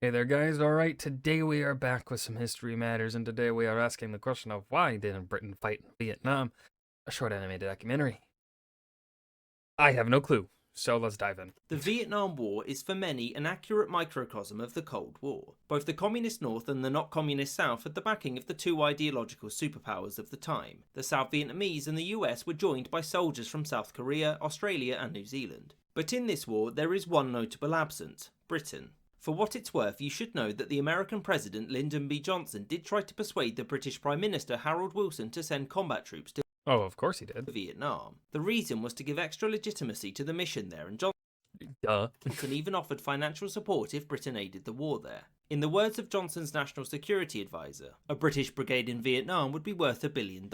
Hey there, guys. All right, today we are back with some history matters, and today we are asking the question of why didn't Britain fight in Vietnam? A short animated documentary. I have no clue, so let's dive in. The Vietnam War is for many an accurate microcosm of the Cold War. Both the Communist North and the not Communist South had the backing of the two ideological superpowers of the time. The South Vietnamese and the US were joined by soldiers from South Korea, Australia, and New Zealand. But in this war, there is one notable absence: Britain. For what it's worth, you should know that the American President Lyndon B. Johnson did try to persuade the British Prime Minister Harold Wilson to send combat troops to Oh, of course he did. Vietnam. The reason was to give extra legitimacy to the mission there, and Duh. Johnson even offered financial support if Britain aided the war there. In the words of Johnson's national security advisor, a British brigade in Vietnam would be worth $1 billion.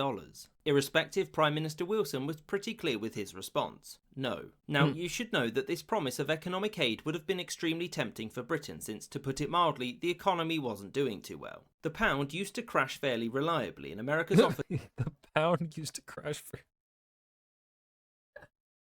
Irrespective, Prime Minister Wilson was pretty clear with his response: no. Now, you should know that this promise of economic aid would have been extremely tempting for Britain since, to put it mildly, the economy wasn't doing too well. The pound used to crash fairly reliably, and America's offer The pound used to crash for.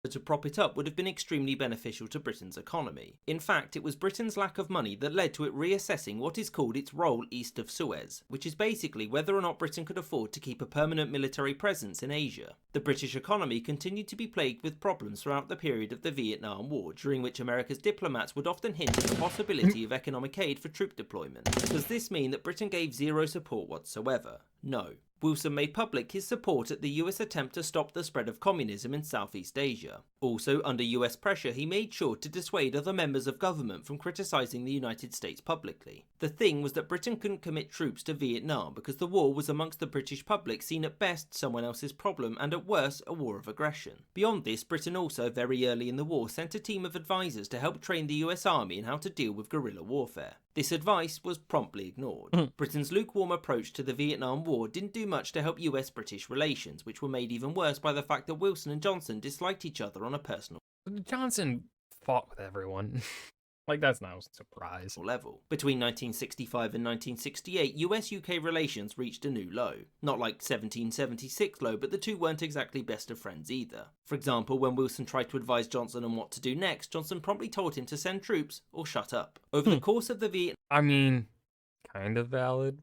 to prop it up would have been extremely beneficial to Britain's economy. In fact, it was Britain's lack of money that led to it reassessing what is called its role east of Suez, which is basically whether or not Britain could afford to keep a permanent military presence in Asia. The British economy continued to be plagued with problems throughout the period of the Vietnam War, during which America's diplomats would often hint at the possibility of economic aid for troop deployment. Does this mean that Britain gave zero support whatsoever? No. Wilson made public his support at the US attempt to stop the spread of communism in Southeast Asia. Also, under US pressure, he made sure to dissuade other members of government from criticising the United States publicly. The thing was that Britain couldn't commit troops to Vietnam because the war was amongst the British public seen at best someone else's problem and at worst a war of aggression. Beyond this, Britain also very early in the war sent a team of advisors to help train the US Army in how to deal with guerrilla warfare. This advice was promptly ignored. Britain's lukewarm approach to the Vietnam War didn't do much to help US-British relations, which were made even worse by the fact that Wilson and Johnson disliked each other on a personal Johnson fought with everyone. Like, that's not a surprise. level. Between 1965 and 1968, US-UK relations reached a new low. Not like 1776 low, but the two weren't exactly best of friends either. For example, when Wilson tried to advise Johnson on what to do next, Johnson promptly told him to send troops or shut up. Over the course of the I mean, kind of valid.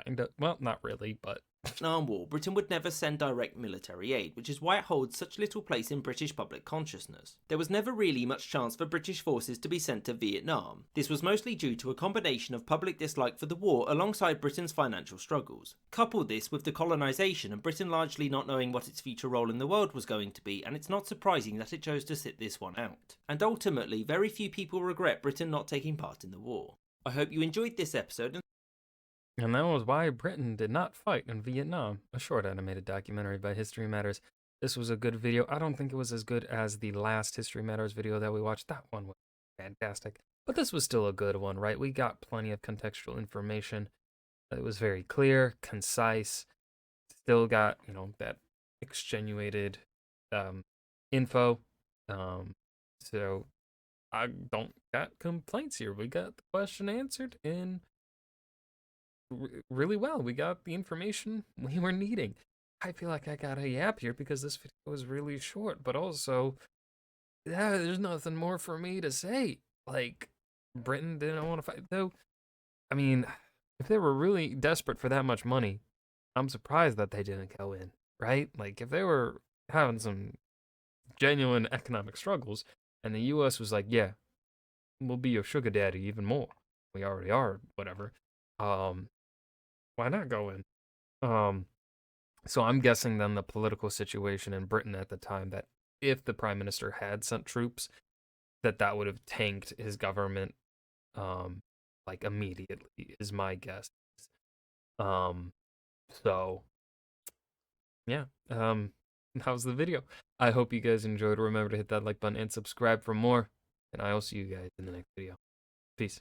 Kind of. Well, not really, but. Vietnam War, Britain would never send direct military aid, which is why it holds such little place in British public consciousness. There was never really much chance for British forces to be sent to Vietnam. This was mostly due to a combination of public dislike for the war alongside Britain's financial struggles. Couple this with the colonisation and Britain largely not knowing what its future role in the world was going to be, and it's not surprising that it chose to sit this one out. And ultimately, very few people regret Britain not taking part in the war. I hope you enjoyed this episode. And that was why Britain did not fight in Vietnam, a short animated documentary by History Matters. This was a good video. I don't think it was as good as the last History Matters video that we watched. That one was fantastic. But this was still a good one, right? We got plenty of contextual information. It was very clear, concise. Still got, that extenuated info. So I don't got complaints here. We got the question answered in really well. We got the information we were needing. I feel like I got a yap here because this video was really short, but also, there's nothing more for me to say. Like, Britain didn't want to fight, though. I mean, if they were really desperate for that much money, I'm surprised that they didn't go in, right? Like, if they were having some genuine economic struggles, and the US was like, yeah, we'll be your sugar daddy even more. We already are, whatever. Why not go in? So I'm guessing then the political situation in Britain at the time, that if the prime minister had sent troops, that would have tanked his government, like immediately, is my guess. So yeah, that was the video. I hope you guys enjoyed. Remember to hit that like button and subscribe for more, and I will see you guys in the next video. Peace.